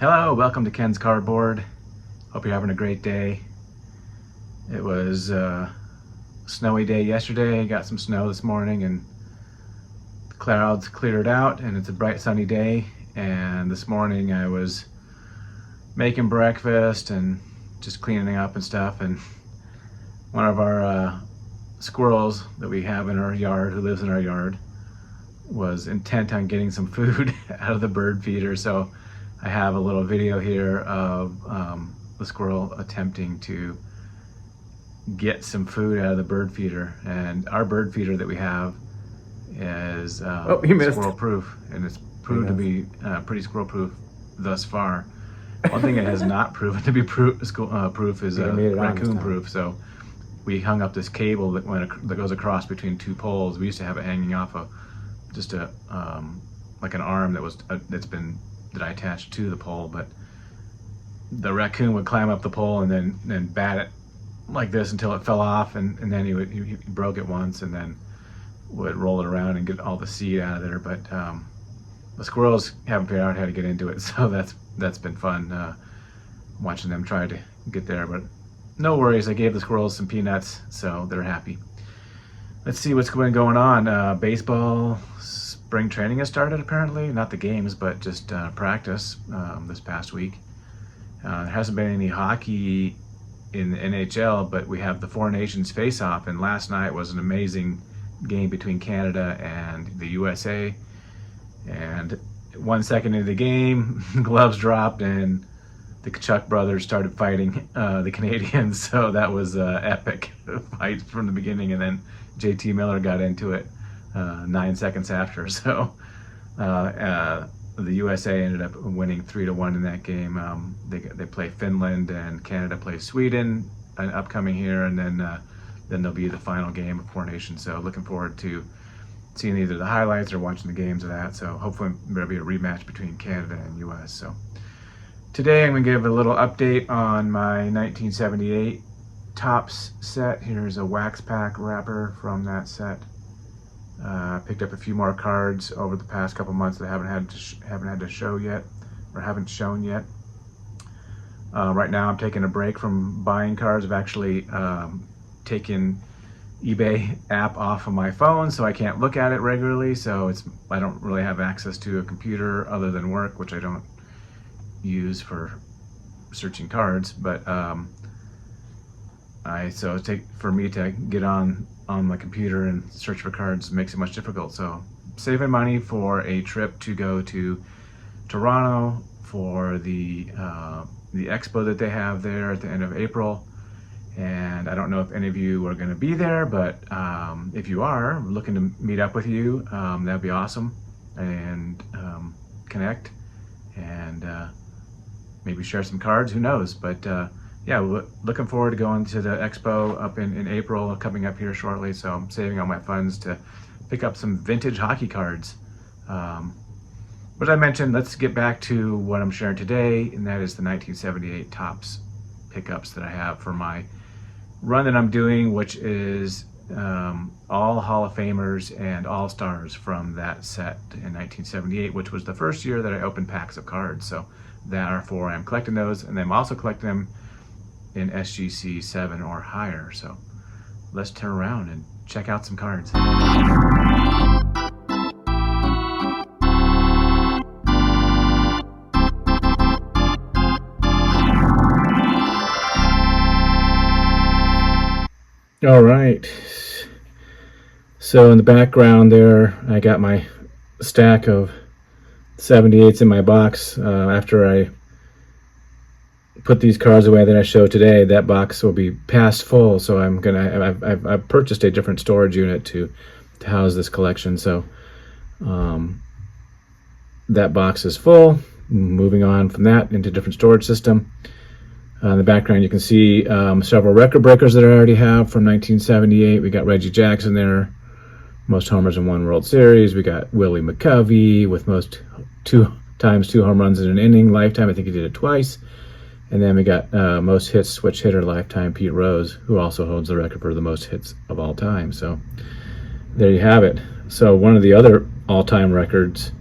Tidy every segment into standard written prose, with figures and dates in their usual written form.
Hello, welcome to Ken's Cardboard. Hope you're having a great day. It was a snowy day yesterday. Got some snow this morning and the clouds cleared out and it's a bright sunny day. And this morning I was making breakfast and just cleaning up and stuff, and one of our squirrels that we have in our yard, who lives in our yard, was intent on getting some food out of the bird feeder. So I have a little video here of the squirrel attempting to get some food out of the bird feeder. And our bird feeder that we have is squirrel proof, and it's proved to be pretty squirrel proof thus far. One thing it has not proven to be proof is raccoon proof. So we hung up this cable that goes across between two poles. We used to have it hanging off of just a like an arm that I attached to the pole, but the raccoon would climb up the pole and then bat it like this until it fell off, and then he broke it once and then would roll it around and get all the seed out of there. But the squirrels haven't figured out how to get into it, so that's been fun watching them try to get there. But no worries, I gave the squirrels some peanuts, so they're happy. Let's see what's going on. Baseball spring training has started, apparently. Not the games, but just practice this past week. There hasn't been any hockey in the NHL, but we have the Four Nations face-off, and last night was an amazing game between Canada and the USA. And 1 second into the game, gloves dropped, and the Kachuk brothers started fighting the Canadians. So that was an epic fight from the beginning, and then JT Miller got into it 9 seconds after. So the USA ended up winning 3-1 in that game. They play Finland, and Canada plays Sweden upcoming here, and then there'll be the final game of Four Nations. So looking forward to seeing either the highlights or watching the games of that. So hopefully there'll be a rematch between Canada and US. So today I'm going to give a little update on my 1978 Topps set. Here's a wax pack wrapper from that set. Picked up a few more cards over the past couple months that I haven't had to show yet, or haven't shown yet. Right now I'm taking a break from buying cards. I've actually taken eBay app off of my phone, so I can't look at it regularly. So I don't really have access to a computer other than work, which I don't use for searching cards. But for me to get on my computer and search for cards makes it much difficult. So saving money for a trip to go to Toronto for the expo that they have there at the end of April. And I don't know if any of you are going to be there, but if you are looking to meet up with you, that'd be awesome, and connect and maybe share some cards, who knows. But yeah, looking forward to going to the expo up in April, coming up here shortly. So I'm saving all my funds to pick up some vintage hockey cards. But I mentioned, let's get back to what I'm sharing today, and that is the 1978 Topps pickups that I have for my run that I'm doing, which is all Hall of Famers and All-Stars from that set in 1978, which was the first year that I opened packs of cards. So therefore I'm collecting those, and I'm also collecting them in SGC 7 or higher. So let's turn around and check out some cards. All right, so in the background there, I got my stack of 78s in my box. After I put these cards away that I show today, that box will be past full. So I've purchased a different storage unit to house this collection. So that box is full. Moving on from that into a different storage system. In the background, you can see several record breakers that I already have from 1978. We got Reggie Jackson there, most homers in one World Series. We got Willie McCovey with two home runs in an inning lifetime. I think he did it twice. And then we got most hits switch hitter lifetime, Pete Rose, who also holds the record for the most hits of all time. So there you have it. So one of the other all-time records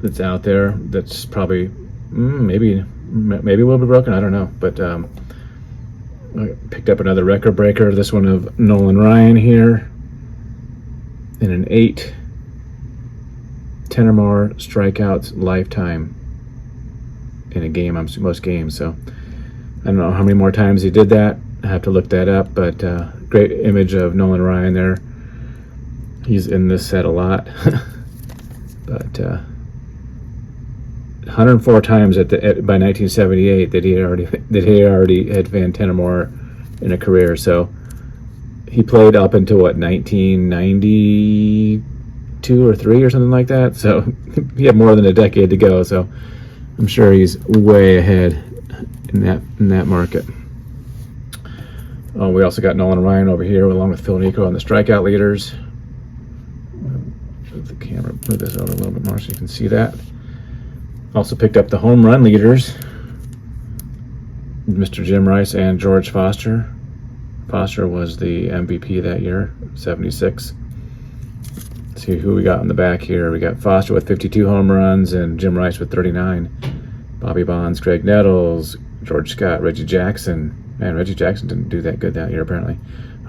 that's out there that's probably maybe it will be broken. I don't know. But I picked up another record breaker. This one of Nolan Ryan here in an 8. 10 or more strikeouts lifetime in a game on most games. So I don't know how many more times he did that. I have to look that up, but great image of Nolan Ryan there. He's in this set a lot. But 104 times by 1978 that he already had fan 10 or more in a career. So he played up until what, 1992 or 3 or something like that. So he had more than a decade to go. So I'm sure he's way ahead in that market. We also got Nolan Ryan over here along with Phil Niekro on the strikeout leaders. Move the camera, move this out a little bit more so you can see that. Also picked up the home run leaders, Mr. Jim Rice and George Foster. Foster was the MVP that year, 76. Let's see who we got in the back here. We got Foster with 52 home runs and Jim Rice with 39. Bobby Bonds, Greg Nettles, George Scott, Reggie Jackson. Man, Reggie Jackson didn't do that good that year, apparently.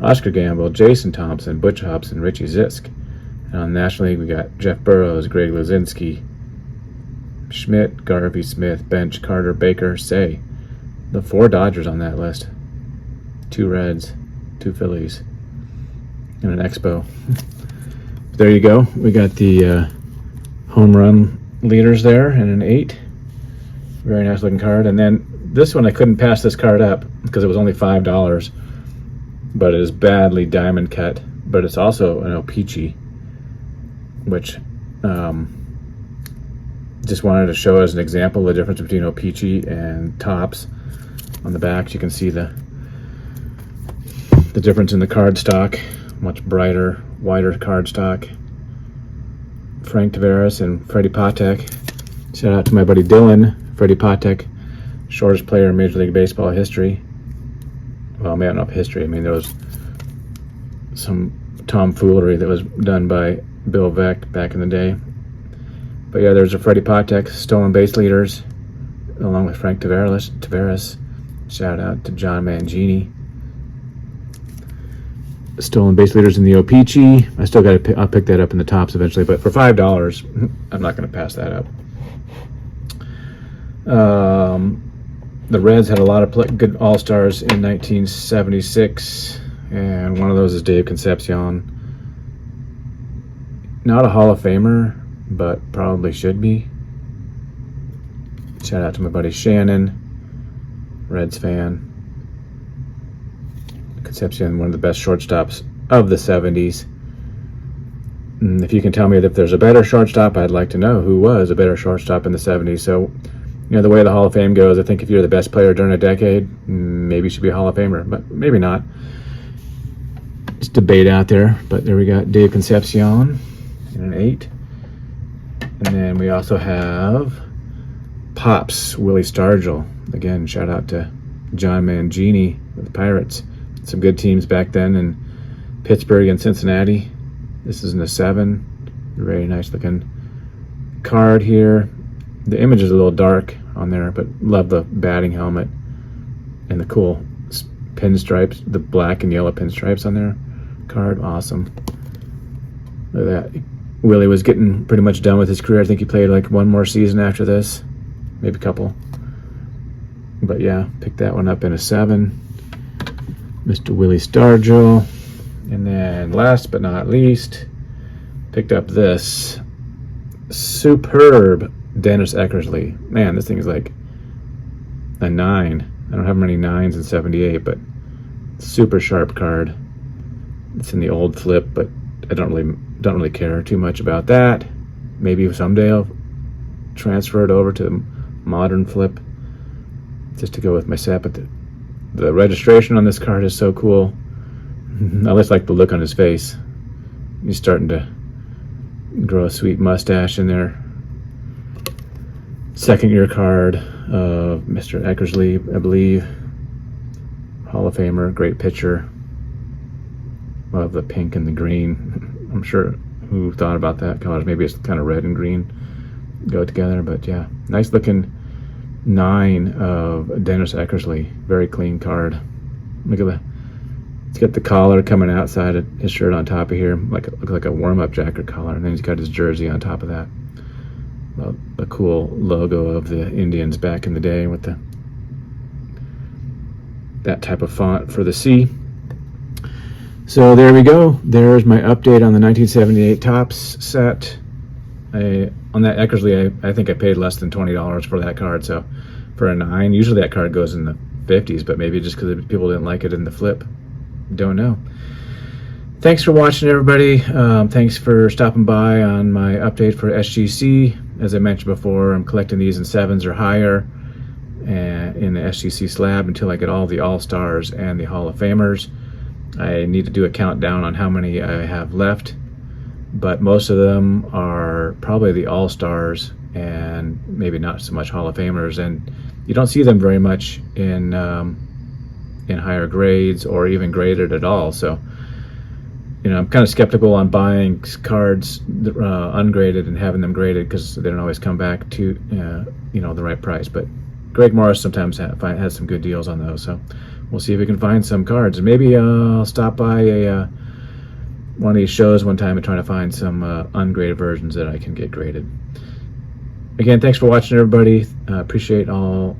Oscar Gamble, Jason Thompson, Butch Hobson, Richie Zisk. And on the National League, we got Jeff Burrows, Greg Luzinski, Schmidt, Garvey, Smith, Bench, Carter, Baker, Say. The 4 Dodgers on that list. 2 Reds, 2 Phillies, and an Expo. There you go. We got the home run leaders there in an 8. Very nice looking card. And then this one, I couldn't pass this card up because it was only $5, but it is badly diamond cut. But it's also an O-Pee-Chee, which just wanted to show as an example the difference between O-Pee-Chee and Topps. On the backs, you can see the difference in the card stock. Much brighter, wider card stock. Frank Tavares and Freddie Patek. Shout out to my buddy Dylan. Freddie Patek, shortest player in Major League Baseball history. Well, maybe not history. I mean, there was some tomfoolery that was done by Bill Veeck back in the day. But yeah, there's a Freddie Patek, stolen base leaders, along with Frank Tavares. Shout out to John Mangini. Stolen base leaders in the O-Pee-Chee. I still got to. I'll pick that up in the Topps eventually, but for $5, I'm not going to pass that up. The Reds had a lot of good All-Stars in 1976, and one of those is Dave Concepcion. Not a Hall of Famer, but probably should be. Shout out to my buddy Shannon, Reds fan. Concepcion, one of the best shortstops of the 70s. And if you can tell me if there's a better shortstop, I'd like to know who was a better shortstop in the 70s. So, you know, the way the Hall of Fame goes, I think if you're the best player during a decade, maybe you should be a Hall of Famer, but maybe not. It's debate out there, but there we got Dave Concepcion in an 8. And then we also have Pops, Willie Stargell. Again, shout out to John Mangini with the Pirates. Some good teams back then in Pittsburgh and Cincinnati. This is in a 7. Very nice looking card here. The image is a little dark on there, but love the batting helmet and the cool pinstripes, the black and yellow pinstripes on their card. Awesome. Look at that. Willie was getting pretty much done with his career. I think he played like one more season after this, maybe a couple. But yeah, picked that one up in a 7. Mr. Willie Stargell. And then last but not least, picked up this superb Dennis Eckersley. Man, this thing is like a 9. I don't have many 9s in 78, but super sharp card. It's in the old flip, but I don't really care too much about that. Maybe someday I'll transfer it over to the modern flip just to go with my set. But the registration on this card is so cool. I just like the look on his face. He's starting to grow a sweet mustache in there. Second year card of Mr. Eckersley, I believe. Hall of Famer, great pitcher. Love the pink and the green. I'm sure who thought about that colors. Maybe it's kind of red and green go together, but yeah, nice looking 9 of Dennis Eckersley. Very clean card. Look at that. He's got the collar coming outside of his shirt on top of here, looks like a warm-up jacket collar, and then he's got his jersey on top of that. A cool logo of the Indians back in the day with that type of font for the C. So there we go. There's my update on the 1978 Topps set. On that Eckersley, I think I paid less than $20 for that card. So for a 9, usually that card goes in the 50s, but maybe just because people didn't like it in the flip. Don't know. Thanks for watching, everybody. Thanks for stopping by on my update for SGC. As I mentioned before, I'm collecting these in 7s or higher in the SGC slab until I get all the All-Stars and the Hall of Famers. I need to do a countdown on how many I have left, but most of them are probably the All-Stars and maybe not so much Hall of Famers, and you don't see them very much in higher grades or even graded at all. So, you know, I'm kind of skeptical on buying cards ungraded and having them graded because they don't always come back to you know, the right price. But Greg Morris sometimes has some good deals on those, so we'll see if we can find some cards. Maybe I'll stop by one of these shows one time and try to find some ungraded versions that I can get graded. Again, thanks for watching, everybody. Appreciate all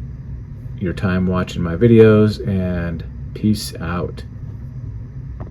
your time watching my videos, and peace out.